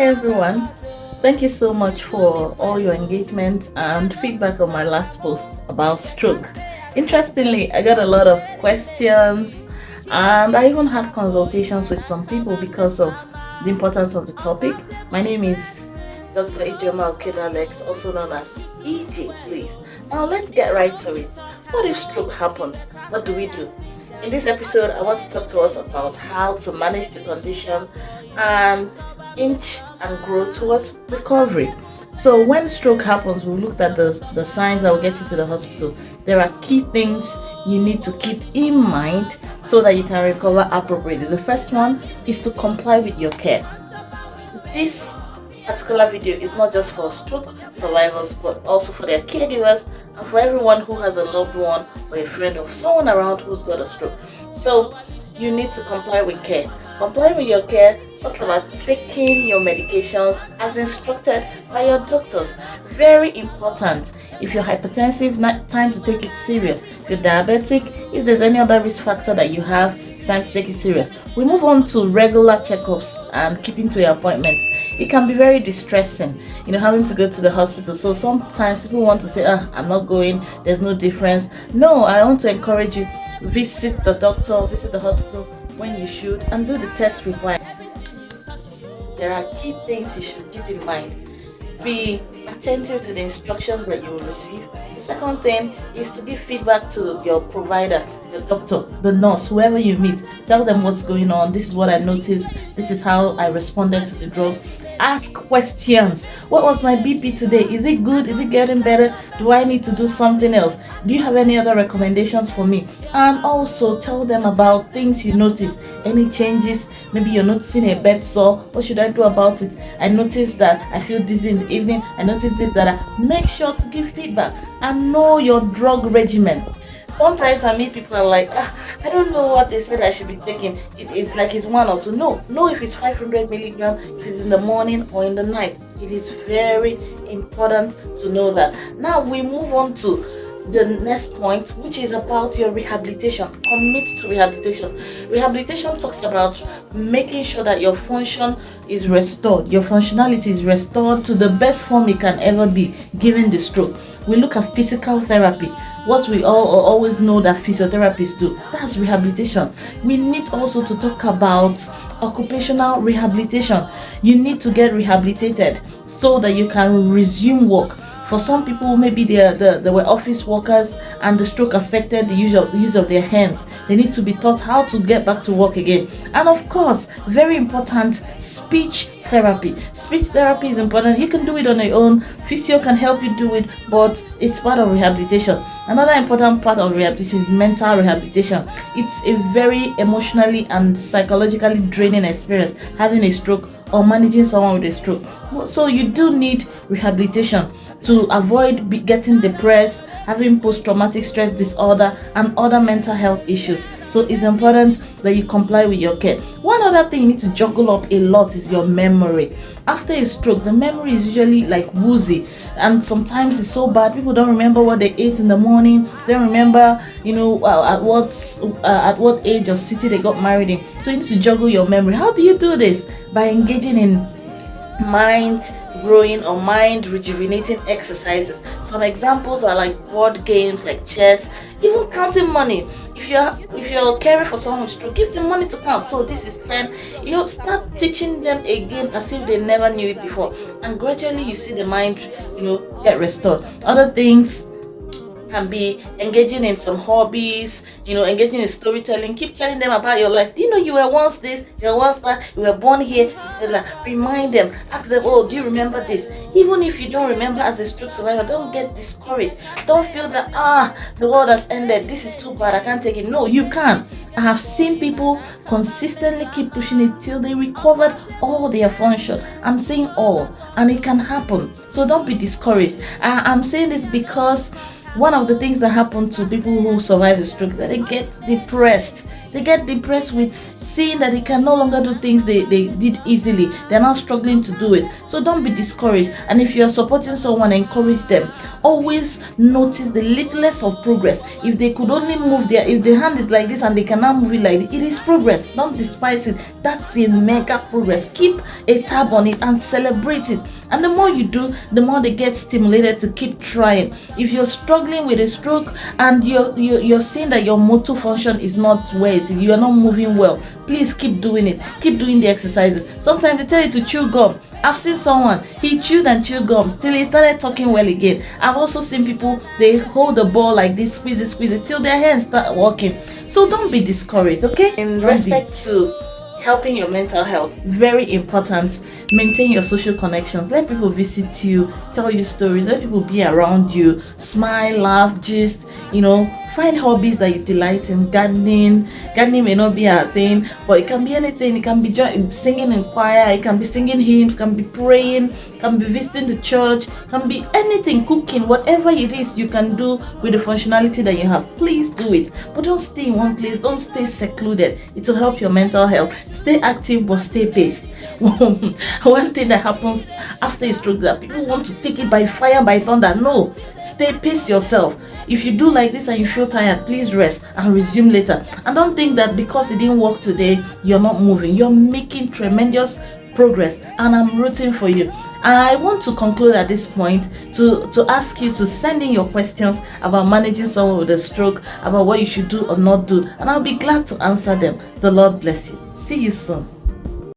Hi everyone. Thank you so much for all your engagement and feedback on my last post about stroke. Interestingly, I got a lot of questions and I even had consultations with some people because of the importance of the topic. My name is Dr. Ijoma Okedalex, also known as EJ, please. Now let's get right to it. What if stroke happens? What do we do? In this episode, I want to talk to us about how to manage the condition and inch and grow towards recovery. So, when stroke happens, we looked at the signs that will get you to the hospital. There are key things you need to keep in mind so that you can recover appropriately. The first one is to comply with your care. This particular video is not just for stroke survivors but also for their caregivers and for everyone who has a loved one or a friend or someone around who's got a stroke. So you need to comply with care. Comply with your care talks about taking your medications as instructed by your doctors. Very important. If you're hypertensive, time to take it serious. If you're diabetic, if there's any other risk factor that you have, it's time to take it serious. We move on to regular checkups and keeping to your appointments. It can be very distressing, having to go to the hospital. So sometimes people want to say, I'm not going, there's no difference. No, I want to encourage you, visit the doctor, visit the hospital when you should, and do the test required. There are key things you should keep in mind. Be attentive to the instructions that you will receive. The second thing is to give feedback to your provider, your doctor, the nurse, whoever you meet. Tell them what's going on. This is what I noticed. This is how I responded to the drug. Ask questions. What was my BP today? Is it good? Is it getting better? Do I need to do something else? Do you have any other recommendations for me? And also tell them about things you notice. Any changes? Maybe you're noticing a bed sore. What should I do about it? I noticed that I feel dizzy in the evening. I noticed this, that. Make sure to give feedback and know your drug regimen. Sometimes I meet people and like, I don't know what they said I should be taking. It's like it's 1 or 2. No, if it's 500 milligrams, if it's in the morning or in the night. It is very important to know that. Now we move on to the next point, which is about your rehabilitation. Commit to rehabilitation. Rehabilitation talks about making sure that your function is restored, your functionality is restored to the best form it can ever be given the stroke. We look at physical therapy, what we all always know that physiotherapists do. That's rehabilitation. We need also to talk about occupational rehabilitation. You need to get rehabilitated so that you can resume work. For some people, maybe they were office workers and the stroke affected the use of their hands. They need to be taught how to get back to work again. And of course, very important, speech therapy. Speech therapy is important. You can do it on your own. Physio can help you do it, but it's part of rehabilitation. Another important part of rehabilitation is mental rehabilitation. It's a very emotionally and psychologically draining experience having a stroke or managing someone with a stroke. So you do need rehabilitation to avoid getting depressed, having post-traumatic stress disorder, and other mental health issues. So it's important that you comply with your care. One other thing you need to juggle up a lot is your memory. After a stroke, the memory is usually like woozy, and sometimes it's so bad people don't remember what they ate in the morning. They don't remember, at what age or city they got married in. So you need to juggle your memory. How do you do this? By engaging in mind growing or mind rejuvenating exercises. Some examples are like board games like chess, even counting money. If you're caring for someone with stroke, give them money to count. So this is 10. Start teaching them again as if they never knew it before, and gradually you see the mind get restored. Other things can be engaging in some hobbies, engaging in storytelling. Keep telling them about your life. Do you know you were once this, you were once that, you were born here? Remind them, ask them, do you remember this? Even if you don't remember as a stroke survivor, don't get discouraged. Don't feel that, the world has ended, this is too bad, I can't take it. No, you can. I have seen people consistently keep pushing it till they recovered all their function. I'm saying all, and it can happen. So don't be discouraged. I'm saying this because one of the things that happen to people who survive a stroke, that they get depressed. They get depressed with seeing that they can no longer do things they did easily. They're now struggling to do it. So don't be discouraged. And if you're supporting someone, encourage them. Always notice the littlest of progress. If they could only move if the hand is like this and they cannot move it like this, it is progress. Don't despise it. That's a mega progress. Keep a tab on it and celebrate it. And the more you do, the more they get stimulated to keep trying. If you're struggling with a stroke and you're seeing that your motor function is not where you are not moving well, please keep doing it. Keep doing the exercises. Sometimes they tell you to chew gum. I've seen someone, he chewed and chewed gums till he started talking well again. I've also seen people, they hold the ball like this, squeeze it till their hands start working. So don't be discouraged, okay? In respect to helping your mental health, very important. Maintain your social connections. Let people visit you, tell you stories, let people be around you, smile, laugh, gist, find hobbies that you delight in. Gardening may not be a thing, but it can be anything. It can be singing in choir, it can be singing hymns, can be praying, can be visiting the church, can be anything, cooking, whatever it is you can do with the functionality that you have. Please do it, but don't stay in one place. Don't stay secluded. It will help your mental health. Stay active, but stay paced. One thing that happens after a stroke, that people want to take it by fire, by thunder. No, stay pace yourself. If you do like this and you feel tired, please rest and resume later. And don't think that because it didn't work today, you're not moving. You're making tremendous progress, and I'm rooting for you. I want to conclude at this point to ask you to send in your questions about managing someone with a stroke, about what you should do or not do, and I'll be glad to answer them. The Lord bless you. See you soon.